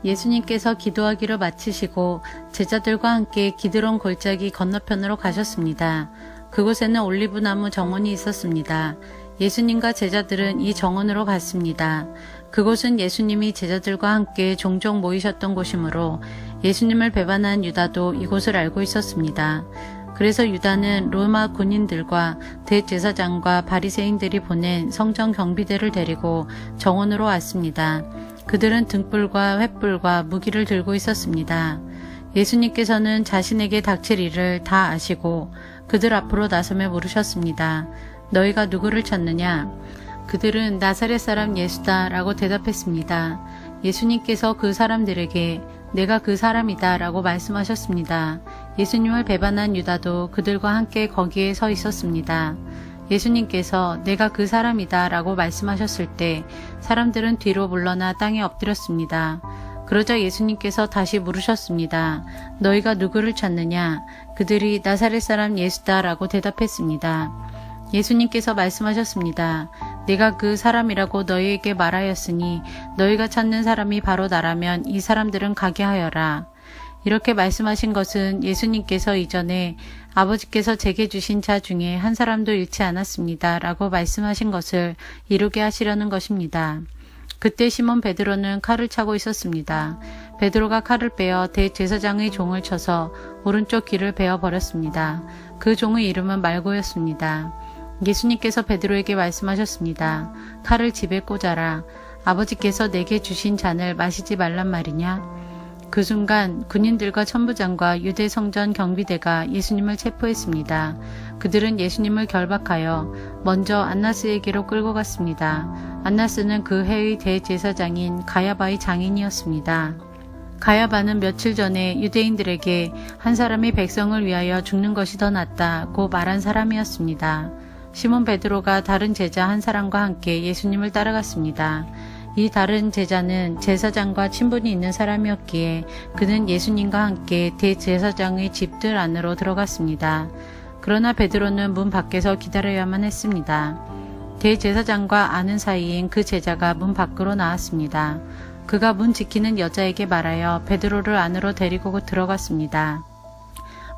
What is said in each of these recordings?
예수님께서 기도하기를 마치시고 제자들과 함께 기드론 골짜기 건너편으로 가셨습니다. 그곳에는 올리브나무 정원이 있었습니다. 예수님과 제자들은 이 정원으로 갔습니다. 그곳은 예수님이 제자들과 함께 종종 모이셨던 곳이므로 예수님을 배반한 유다도 이곳을 알고 있었습니다. 그래서 유다는 로마 군인들과 대제사장과 바리새인들이 보낸 성전 경비대를 데리고 정원으로 왔습니다. 그들은 등불과 횃불과 무기를 들고 있었습니다. 예수님께서는 자신에게 닥칠 일을 다 아시고 그들 앞으로 나서며 물으셨습니다. 너희가 누구를 찾느냐? 그들은 나사렛 사람 예수다 라고 대답했습니다. 예수님께서 그 사람들에게 내가 그 사람이다 라고 말씀하셨습니다. 예수님을 배반한 유다도 그들과 함께 거기에 서 있었습니다. 예수님께서 내가 그 사람이다 라고 말씀하셨을 때 사람들은 뒤로 물러나 땅에 엎드렸습니다. 그러자 예수님께서 다시 물으셨습니다. 너희가 누구를 찾느냐? 그들이 나사렛 사람 예수다 라고 대답했습니다. 예수님께서 말씀하셨습니다. 내가 그 사람이라고 너희에게 말하였으니 너희가 찾는 사람이 바로 나라면 이 사람들은 가게 하여라. 이렇게 말씀하신 것은 예수님께서 이전에 아버지께서 제게 주신 자 중에 한 사람도 잃지 않았습니다 라고 말씀하신 것을 이루게 하시려는 것입니다. 그때 시몬 베드로는 칼을 차고 있었습니다. 베드로가 칼을 빼어 대제사장의 종을 쳐서 오른쪽 귀를 베어 버렸습니다. 그 종의 이름은 말고였습니다. 예수님께서 베드로에게 말씀하셨습니다. 칼을 집에 꽂아라. 아버지께서 내게 주신 잔을 마시지 말란 말이냐? 그 순간 군인들과 천부장과 유대 성전 경비대가 예수님을 체포했습니다. 그들은 예수님을 결박하여 먼저 안나스에게로 끌고 갔습니다. 안나스는 그 해의 대제사장인 가야바의 장인이었습니다. 가야바는 며칠 전에 유대인들에게 한 사람이 백성을 위하여 죽는 것이 더 낫다고 말한 사람이었습니다. 시몬 베드로가 다른 제자 한 사람과 함께 예수님을 따라갔습니다. 이 다른 제자는 제사장과 친분이 있는 사람이었기에 그는 예수님과 함께 대제사장의 집들 안으로 들어갔습니다. 그러나 베드로는 문 밖에서 기다려야만 했습니다. 대제사장과 아는 사이인 그 제자가 문 밖으로 나왔습니다. 그가 문 지키는 여자에게 말하여 베드로를 안으로 데리고 들어갔습니다.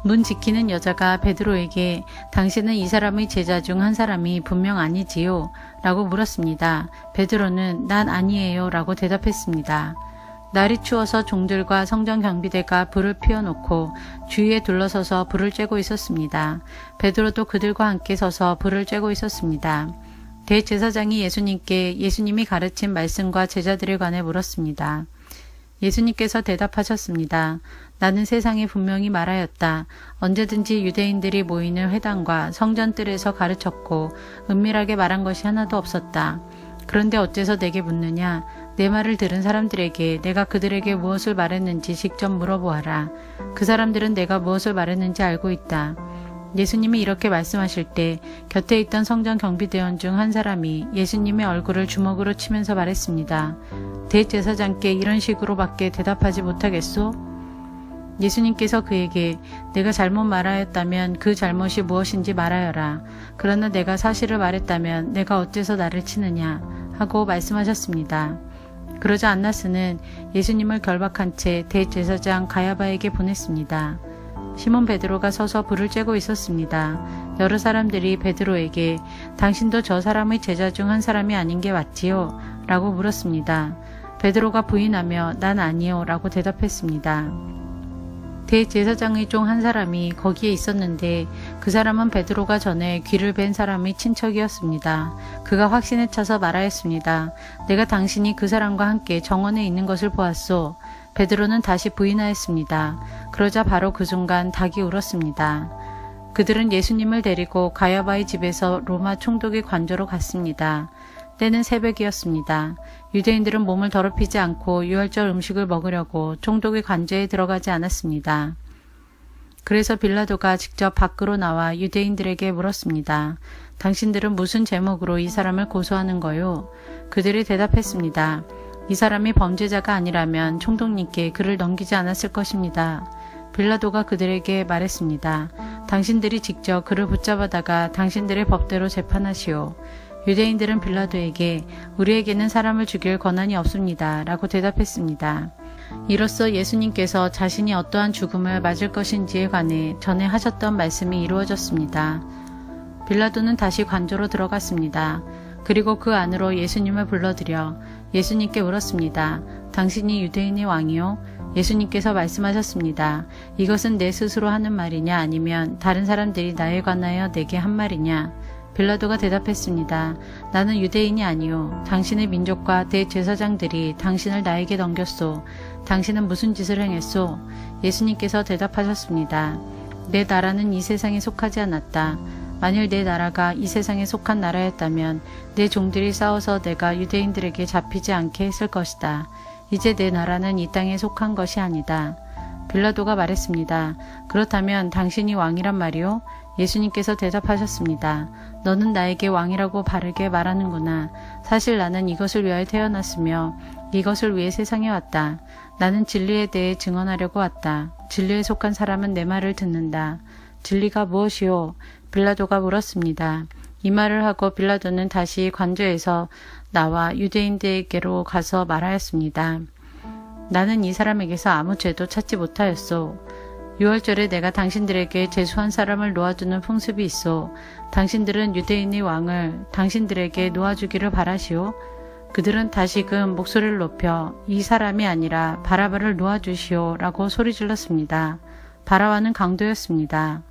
문 지키는 여자가 베드로에게 당신은 이 사람의 제자 중 한 사람이 분명 아니지요? 라고 물었습니다. 베드로는 난 아니에요 라고 대답했습니다. 날이 추워서 종들과 성전 경비대가 불을 피워놓고 주위에 둘러서서 불을 쬐고 있었습니다. 베드로도 그들과 함께 서서 불을 쬐고 있었습니다. 대제사장이 예수님께 예수님이 가르친 말씀과 제자들에 관해 물었습니다. 예수님께서 대답하셨습니다. 나는 세상에 분명히 말하였다. 언제든지 유대인들이 모이는 회당과 성전뜰에서 가르쳤고 은밀하게 말한 것이 하나도 없었다. 그런데 어째서 내게 묻느냐? 내 말을 들은 사람들에게 내가 그들에게 무엇을 말했는지 직접 물어보아라. 그 사람들은 내가 무엇을 말했는지 알고 있다. 예수님이 이렇게 말씀하실 때 곁에 있던 성전 경비대원 중 한 사람이 예수님의 얼굴을 주먹으로 치면서 말했습니다. 대제사장께 이런 식으로밖에 대답하지 못하겠소? 예수님께서 그에게 내가 잘못 말하였다면 그 잘못이 무엇인지 말하여라. 그러나 내가 사실을 말했다면 내가 어째서 나를 치느냐 하고 말씀하셨습니다. 그러자 안나스는 예수님을 결박한 채 대제사장 가야바에게 보냈습니다. 시몬 베드로가 서서 불을 쬐고 있었습니다. 여러 사람들이 베드로에게 당신도 저 사람의 제자 중 한 사람이 아닌 게 맞지요? 라고 물었습니다. 베드로가 부인하며 난 아니요 라고 대답했습니다. 대제사장의 종 한 사람이 거기에 있었는데 그 사람은 베드로가 전에 귀를 벤 사람의 친척이었습니다. 그가 확신에 차서 말하였습니다. 내가 당신이 그 사람과 함께 정원에 있는 것을 보았소. 베드로는 다시 부인하였습니다. 그러자 바로 그 순간 닭이 울었습니다. 그들은 예수님을 데리고 가야바의 집에서 로마 총독의 관저로 갔습니다. 때는 새벽이었습니다. 유대인들은 몸을 더럽히지 않고 유월절 음식을 먹으려고 총독의 관저에 들어가지 않았습니다. 그래서 빌라도가 직접 밖으로 나와 유대인들에게 물었습니다. 당신들은 무슨 제목으로 이 사람을 고소하는 거요? 그들이 대답했습니다. 이 사람이 범죄자가 아니라면 총독님께 그를 넘기지 않았을 것입니다. 빌라도가 그들에게 말했습니다. 당신들이 직접 그를 붙잡아다가 당신들의 법대로 재판하시오. 유대인들은 빌라도에게 우리에게는 사람을 죽일 권한이 없습니다. 라고 대답했습니다. 이로써 예수님께서 자신이 어떠한 죽음을 맞을 것인지에 관해 전에 하셨던 말씀이 이루어졌습니다. 빌라도는 다시 관저로 들어갔습니다. 그리고 그 안으로 예수님을 불러들여 예수님께 물었습니다. 당신이 유대인의 왕이요? 예수님께서 말씀하셨습니다. 이것은 내 스스로 하는 말이냐 아니면 다른 사람들이 나에 관하여 내게 한 말이냐? 빌라도가 대답했습니다. 나는 유대인이 아니요. 당신의 민족과 대제사장들이 당신을 나에게 넘겼소. 당신은 무슨 짓을 행했소? 예수님께서 대답하셨습니다. 내 나라는 이 세상에 속하지 않았다. 만일 내 나라가 이 세상에 속한 나라였다면 내 종들이 싸워서 내가 유대인들에게 잡히지 않게 했을 것이다. 이제 내 나라는 이 땅에 속한 것이 아니다. 빌라도가 말했습니다. 그렇다면 당신이 왕이란 말이요? 예수님께서 대답하셨습니다. 너는 나에게 왕이라고 바르게 말하는구나. 사실 나는 이것을 위하여 태어났으며 이것을 위해 세상에 왔다. 나는 진리에 대해 증언하려고 왔다. 진리에 속한 사람은 내 말을 듣는다. 진리가 무엇이요? 빌라도가 물었습니다. 이 말을 하고 빌라도는 다시 관저에서 나와 유대인들에게로 가서 말하였습니다. 나는 이 사람에게서 아무 죄도 찾지 못하였소. 6월절에 내가 당신들에게 제수한 사람을 놓아주는 풍습이 있소. 당신들은 유대인의 왕을 당신들에게 놓아주기를 바라시오. 그들은 다시금 목소리를 높여 이 사람이 아니라 바라바를 놓아주시오 라고 소리질렀습니다. 바라바는 강도였습니다.